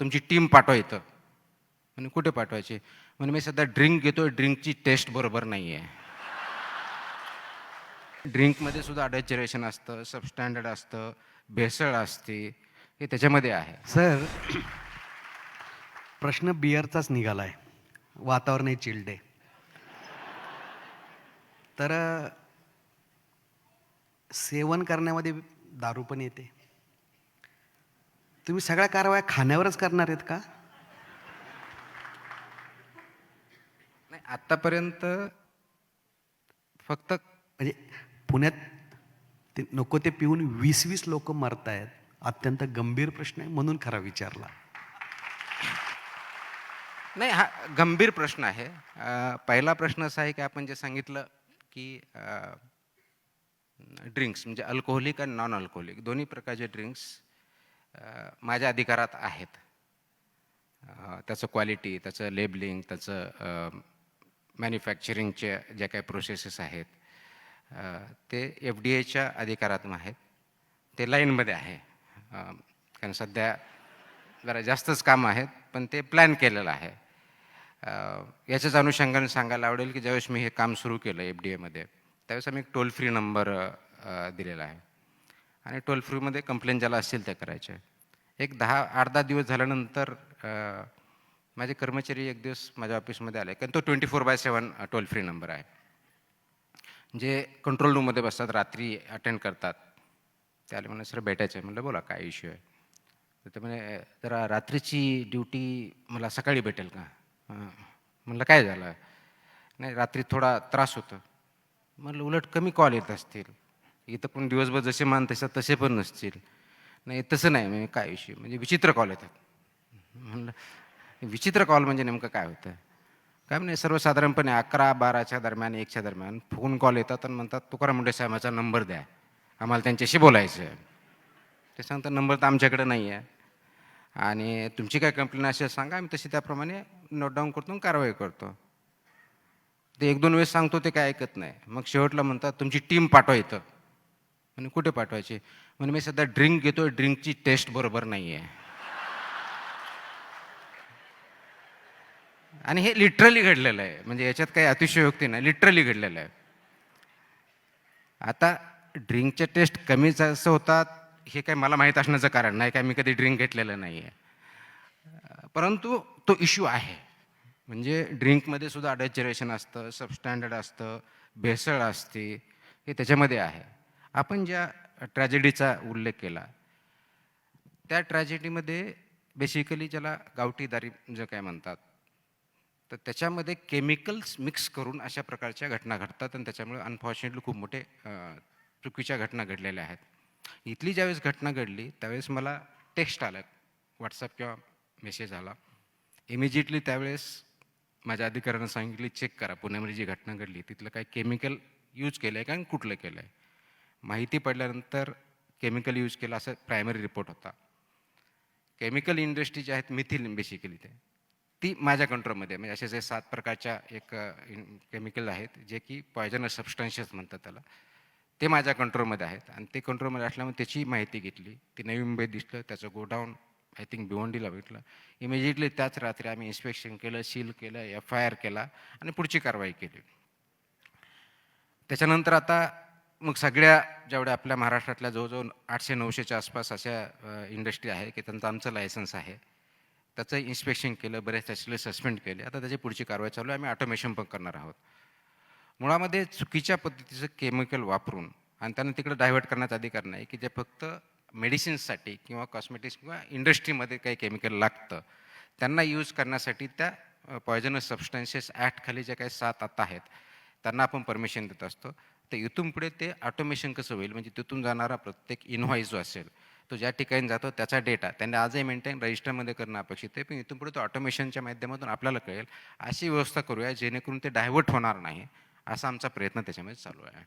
तुमची टीम पाठवा इथं. म्हणे कुठे पाठवायची? म्हणे मी सध्या ड्रिंक घेतोय, ड्रिंकची टेस्ट बरोबर नाही आहे. ड्रिंकमध्ये सुद्धा अडल्चरेशन असतं, सबस्टँडर्ड असतं, भेसळ असते, हे त्याच्यामध्ये आहे. सर, प्रश्न बिअरचाच निघालाय. वातावरणही चिल्ड आहे. तर सेवन करण्यामध्ये दारू पण येते. तुम्ही सगळ्या कारवाया खाण्यावरच करणार आहेत का? नाही, आत्तापर्यंत फक्त म्हणजे पुण्यात ते नको ते पिऊन 20-20 लोक मरतायत. अत्यंत गंभीर प्रश्न आहे, म्हणून खरा विचारला. नाही, हा गंभीर प्रश्न आहे. पहिला प्रश्न असा आहे की आपण जे सांगितलं की ड्रिंक्स म्हणजे अल्कोहोलिक आणि नॉन अल्कोहोलिक दोन्ही प्रकारचे ड्रिंक्स माझ्या अधिकारात आहेत. त्याचं क्वालिटी, त्याचं लेबलिंग, त्याचं मॅन्युफॅक्चरिंगचे ज्या काही प्रोसेसेस आहेत ते FDA अधिकारात आहेत. ते लाईनमध्ये आहे. कारण सध्या जरा जास्तच काम आहेत, पण ते प्लॅन केलेलं आहे. याच्याच अनुषंगाने सांगायला आवडेल की ज्यावेळेस मी हे काम सुरू केलं FDAमध्ये, त्यावेळेस आम्ही एक टोल फ्री नंबर दिलेला आहे आणि टोल फ्रीमध्ये कंप्लेंट ज्याला असतील त्या करायच्या. एक 8-10 दिवस झाल्यानंतर माझे कर्मचारी एक दिवस माझ्या ऑफिसमध्ये आले, कारण तो 24/7 टोल फ्री नंबर आहे. जे कंट्रोल रूममध्ये बसतात, रात्री अटेंड करतात. ते आले, म्हणलं सर भेटायचं आहे. म्हणलं बोला काय इश्यू आहे. तर ते म्हणे जरा रात्रीची ड्युटी मला सकाळी भेटेल का? म्हणलं काय झालं? नाही, रात्री थोडा त्रास होतो. म्हणलं उलट कमी कॉल येत असतील, इथं पण दिवसभर जसे मान तसे पण नसतील. नाही तसं नाही. म्हणजे काय विषय? म्हणजे विचित्र कॉल येतात. म्हणलं विचित्र कॉल म्हणजे नेमकं काय होतं? काय म्हणजे सर्वसाधारणपणे 11-12च्या दरम्यान, 1च्या दरम्यान फोन कॉल येतात आणि म्हणतात तुकाराम मुंढे साहेबांचा नंबर द्या, आम्हाला त्यांच्याशी बोलायचं आहे. ते सांगतात नंबर तर आमच्याकडे नाही आहे आणि तुमची काय कंप्लेंट असेल सांगा, आम्ही तशी त्याप्रमाणे नोट डाऊन करतो आणि कारवाई करतो. ते 1-2 वेळेस सांगतो, ते काय ऐकत नाही. मग शेवटला म्हणतात तुमची टीम पाठवा इथं. म्हणे कुठे पाठवायची? म्हणे मी सध्या ड्रिंक घेतोय, ड्रिंकची टेस्ट बरोबर नाही आहे. आणि हे लिटरली घडलेलं आहे. म्हणजे याच्यात काही अतिशयोक्ती नाही, लिटरली घडलेलं आहे. आता ड्रिंकच्या टेस्ट कमी जास्त होतात हे काही मला माहीत असण्याचं कारण नाही, काय मी कधी ड्रिंक घेतलेलं नाही आहे. परंतु तो इश्यू आहे. म्हणजे ड्रिंकमध्ये सुद्धा अडल्चरेशन असतं, सबस्टँडर्ड असतं, भेसळ असते, हे त्याच्यामध्ये आहे. आपण ज्या ट्रॅजेडीचा उल्लेख केला, त्या ट्रॅजेडीमध्ये बेसिकली ज्याला गावठी दारू जे काय म्हणतात, तर त्याच्यामध्ये केमिकल्स मिक्स करून अशा प्रकारच्या घटना घडतात आणि त्याच्यामुळे अनफॉर्च्युनेटली खूप मोठे चुकीच्या घटना घडलेल्या आहेत. इथली ज्यावेळेस घटना घडली त्यावेळेस मला टेक्स्ट आला, व्हॉट्सअप किंवा मेसेज आला. इमिजिएटली त्यावेळेस माझ्या अधिकाऱ्यांना सांगितले चेक करा पुण्यामध्ये जी घटना घडली तिथलं काय केमिकल यूज केलं आहे का आणि कुठलं केलं आहे. माहिती पडल्यानंतर केमिकल यूज केलं असं प्रायमरी रिपोर्ट होता. केमिकल इंडस्ट्री जी आहेत मिथिल बेसिकली ती माझ्या कंट्रोलमध्ये आहे. म्हणजे असे जे 7 प्रकारच्या एक केमिकल आहेत जे की पॉयझनस सबस्टन्शियस म्हणतात त्याला, ते माझ्या कंट्रोलमध्ये आहेत आणि ते कंट्रोलमध्ये असल्यामुळे त्याची माहिती घेतली. ती नवी मुंबईत दिसलं, त्याचं गोडाऊन आय थिंक भिवंडीला भेटलं. इमिजिएटली त्याच रात्री आम्ही इन्स्पेक्शन केलं, सील केलं, FIR केला आणि पुढची कारवाई केली. त्याच्यानंतर आता मग सगळ्या जेवढ्या आपल्या महाराष्ट्रातल्या जवळजवळ 800-900च्या आसपास अशा इंडस्ट्री आहे की त्यांचं आमचं लायसन्स आहे. त्याचं इन्स्पेक्शन केलं, बरेच त्याचे सस्पेंड केले. आता त्याची पुढची कारवाई चालू आहे. आम्ही ऑटोमेशन पण करणार आहोत. मुळामध्ये चुकीच्या पद्धतीचं केमिकल वापरून आणि त्यांना तिकडे डायव्हर्ट करण्याचा अधिकार नाही की जे फक्त मेडिसिन्ससाठी किंवा कॉस्मेटिक्स किंवा इंडस्ट्रीमध्ये काही केमिकल लागतं त्यांना यूज करण्यासाठी त्या पॉयझनस सबस्टन्सेस ॲक्टखाली जे काही 7 आता आहेत त्यांना आपण परमिशन देत असतो. तर इथून पुढे ते ऑटोमेशन कसं होईल, म्हणजे तिथून जाणारा प्रत्येक इनव्हॉइस जो असेल तो ज्या ठिकाणी जातो त्याचा डेटा त्यांनी आजही मेंटेन रजिस्टरमध्ये करणं अपेक्षित आहे, पण इथून पुढे तो ऑटोमेशनच्या माध्यमातून आपल्याला कळेल. अशी व्यवस्था करूया जेणेकरून ते डायव्हर्ट होणार नाही, असा आमचा प्रयत्न त्याच्यामध्ये चालू आहे.